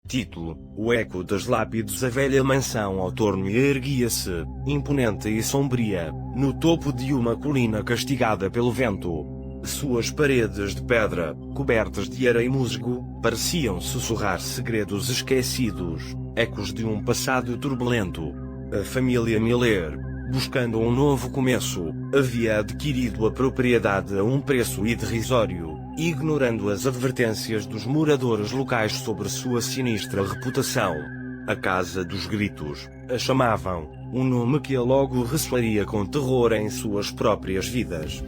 Título: O eco das lápides. A velha mansão Autorno erguia-se, imponente e sombria, no topo de uma colina castigada pelo vento. Suas paredes de pedra, cobertas de areia e musgo, pareciam sussurrar segredos esquecidos, ecos de um passado turbulento. A família Miller, buscando um novo começo, havia adquirido a propriedade a um preço irrisório, ignorando as advertências dos moradores locais sobre sua sinistra reputação. A Casa dos Gritos, a chamavam, um nome que logo ressoaria com terror em suas próprias vidas.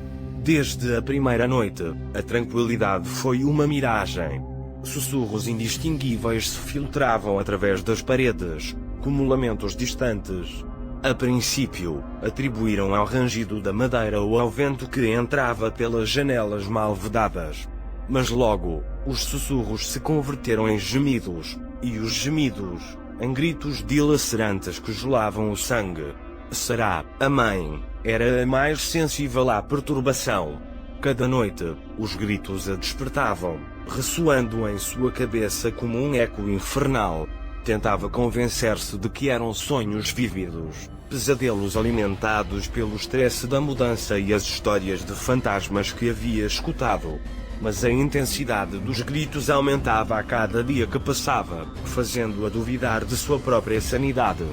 Desde a primeira noite, a tranquilidade foi uma miragem. Sussurros indistinguíveis se filtravam através das paredes, como lamentos distantes. A princípio, atribuíram ao rangido da madeira ou ao vento que entrava pelas janelas mal vedadas. Mas logo, os sussurros se converteram em gemidos, e os gemidos, em gritos dilacerantes que gelavam o sangue. Será, a mãe, era a mais sensível à perturbação. Cada noite, os gritos a despertavam, ressoando em sua cabeça como um eco infernal. Tentava convencer-se de que eram sonhos vívidos, pesadelos alimentados pelo estresse da mudança e as histórias de fantasmas que havia escutado. Mas a intensidade dos gritos aumentava a cada dia que passava, fazendo-a duvidar de sua própria sanidade.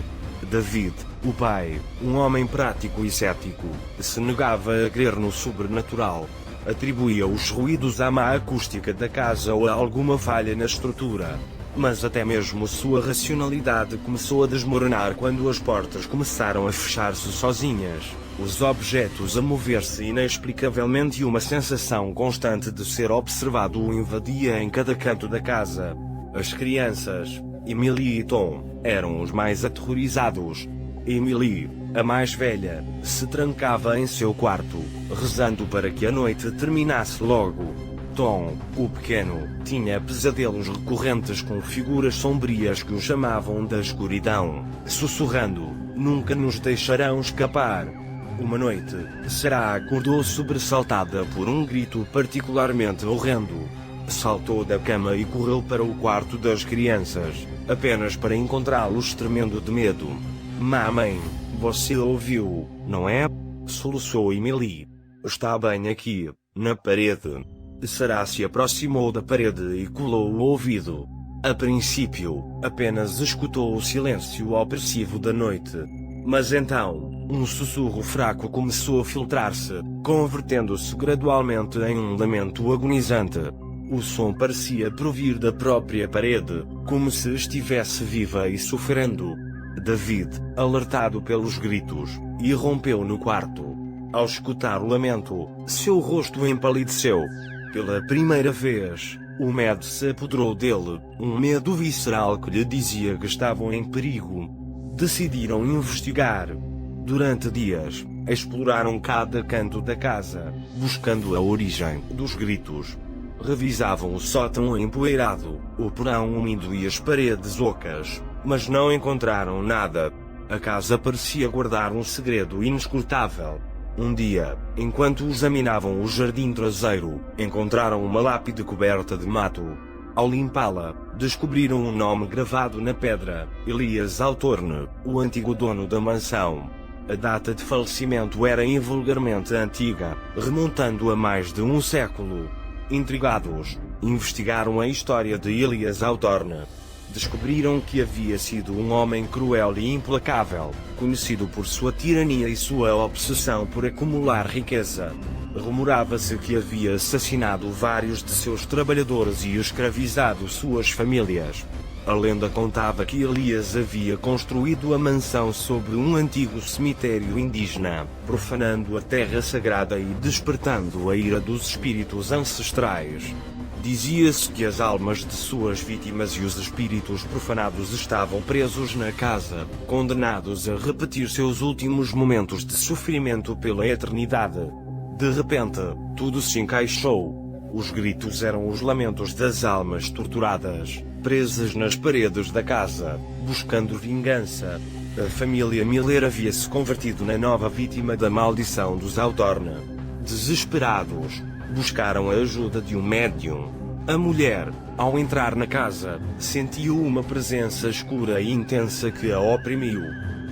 David, o pai, um homem prático e cético, se negava a crer no sobrenatural. Atribuía os ruídos à má acústica da casa ou a alguma falha na estrutura. Mas até mesmo sua racionalidade começou a desmoronar quando as portas começaram a fechar-se sozinhas, os objetos a mover-se inexplicavelmente e uma sensação constante de ser observado o invadia em cada canto da casa. As crianças, Emily e Tom, eram os mais aterrorizados. Emily, a mais velha, se trancava em seu quarto, rezando para que a noite terminasse logo. Tom, o pequeno, tinha pesadelos recorrentes com figuras sombrias que o chamavam da escuridão, sussurrando: "Nunca nos deixarão escapar." Uma noite, Sarah acordou sobressaltada por um grito particularmente horrendo. Saltou da cama e correu para o quarto das crianças, apenas para encontrá-los tremendo de medo. "Mamãe, você ouviu, não é?" soluçou Emily. "Está bem aqui, na parede." Sarah se aproximou da parede e colou o ouvido. A princípio, apenas escutou o silêncio opressivo da noite. Mas então, um sussurro fraco começou a filtrar-se, convertendo-se gradualmente em um lamento agonizante. O som parecia provir da própria parede, como se estivesse viva e sofrendo. David, alertado pelos gritos, irrompeu no quarto. Ao escutar o lamento, seu rosto empalideceu. Pela primeira vez, o medo se apoderou dele, um medo visceral que lhe dizia que estavam em perigo. Decidiram investigar. Durante dias, exploraram cada canto da casa, buscando a origem dos gritos. Revisavam o sótão empoeirado, o porão úmido e as paredes ocas, mas não encontraram nada. A casa parecia guardar um segredo inescrutável. Um dia, enquanto examinavam o jardim traseiro, encontraram uma lápide coberta de mato. Ao limpá-la, descobriram um nome gravado na pedra: Elias Autorne, o antigo dono da mansão. A data de falecimento era invulgarmente antiga, remontando a mais de um século. Intrigados, investigaram a história de Elias Autorne. Descobriram que havia sido um homem cruel e implacável, conhecido por sua tirania e sua obsessão por acumular riqueza. Rumorava-se que havia assassinado vários de seus trabalhadores e escravizado suas famílias. A lenda contava que Elias havia construído a mansão sobre um antigo cemitério indígena, profanando a terra sagrada e despertando a ira dos espíritos ancestrais. Dizia-se que as almas de suas vítimas e os espíritos profanados estavam presos na casa, condenados a repetir seus últimos momentos de sofrimento pela eternidade. De repente, tudo se encaixou. Os gritos eram os lamentos das almas torturadas, presas nas paredes da casa, buscando vingança. A família Miller havia se convertido na nova vítima da maldição dos Autorne. Desesperados, buscaram a ajuda de um médium. A mulher, ao entrar na casa, sentiu uma presença escura e intensa que a oprimiu.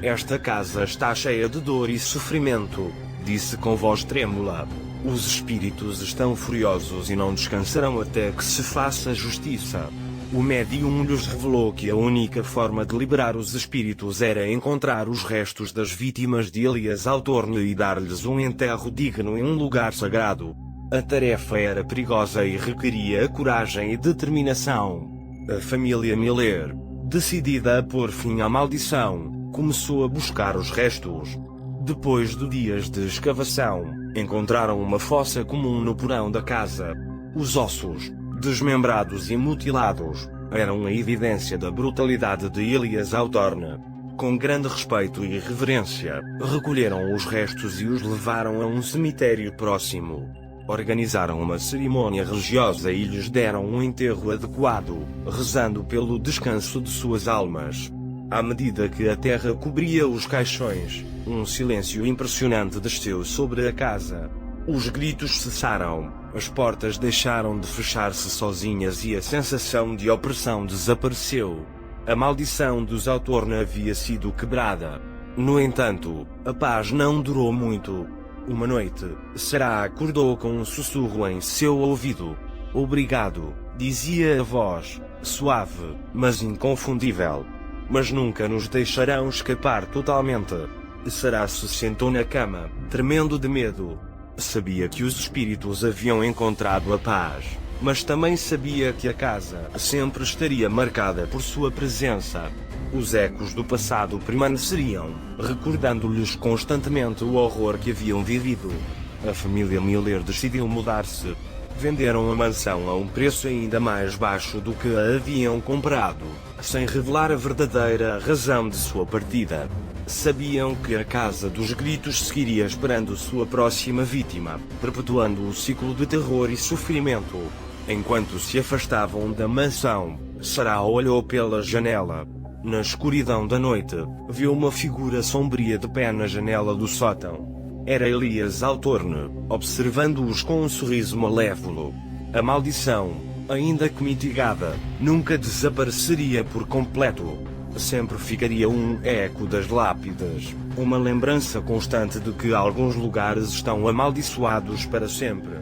Esta casa está cheia de dor e sofrimento, disse com voz trêmula. Os espíritos estão furiosos e não descansarão até que se faça justiça. O médium lhes revelou que a única forma de liberar os espíritos era encontrar os restos das vítimas de Elias Altorne e dar-lhes um enterro digno em um lugar sagrado. A tarefa era perigosa e requeria coragem e determinação. A família Miller, decidida a pôr fim à maldição, começou a buscar os restos. Depois de dias de escavação, encontraram uma fossa comum no porão da casa. Os ossos, desmembrados e mutilados, eram a evidência da brutalidade de Elias Altorne. Com grande respeito e reverência, recolheram os restos e os levaram a um cemitério próximo. Organizaram uma cerimônia religiosa e lhes deram um enterro adequado, rezando pelo descanso de suas almas. À medida que a terra cobria os caixões, um silêncio impressionante desceu sobre a casa. Os gritos cessaram, as portas deixaram de fechar-se sozinhas e a sensação de opressão desapareceu. A maldição dos Altorne havia sido quebrada. No entanto, a paz não durou muito. Uma noite, Sarah acordou com um sussurro em seu ouvido. "Obrigado", dizia a voz, suave, mas inconfundível. "Mas nunca nos deixarão escapar totalmente." Sarah se sentou na cama, tremendo de medo. Sabia que os espíritos haviam encontrado a paz, mas também sabia que a casa sempre estaria marcada por sua presença. Os ecos do passado permaneceriam, recordando-lhes constantemente o horror que haviam vivido. A família Miller decidiu mudar-se. Venderam a mansão a um preço ainda mais baixo do que a haviam comprado, sem revelar a verdadeira razão de sua partida. Sabiam que a Casa dos Gritos seguiria esperando sua próxima vítima, perpetuando o ciclo de terror e sofrimento. Enquanto se afastavam da mansão, Sarah olhou pela janela. Na escuridão da noite, viu uma figura sombria de pé na janela do sótão. Era Elias Altorne, observando-os com um sorriso malévolo. A maldição, ainda que mitigada, nunca desapareceria por completo. Sempre ficaria um eco das lápides, uma lembrança constante de que alguns lugares estão amaldiçoados para sempre.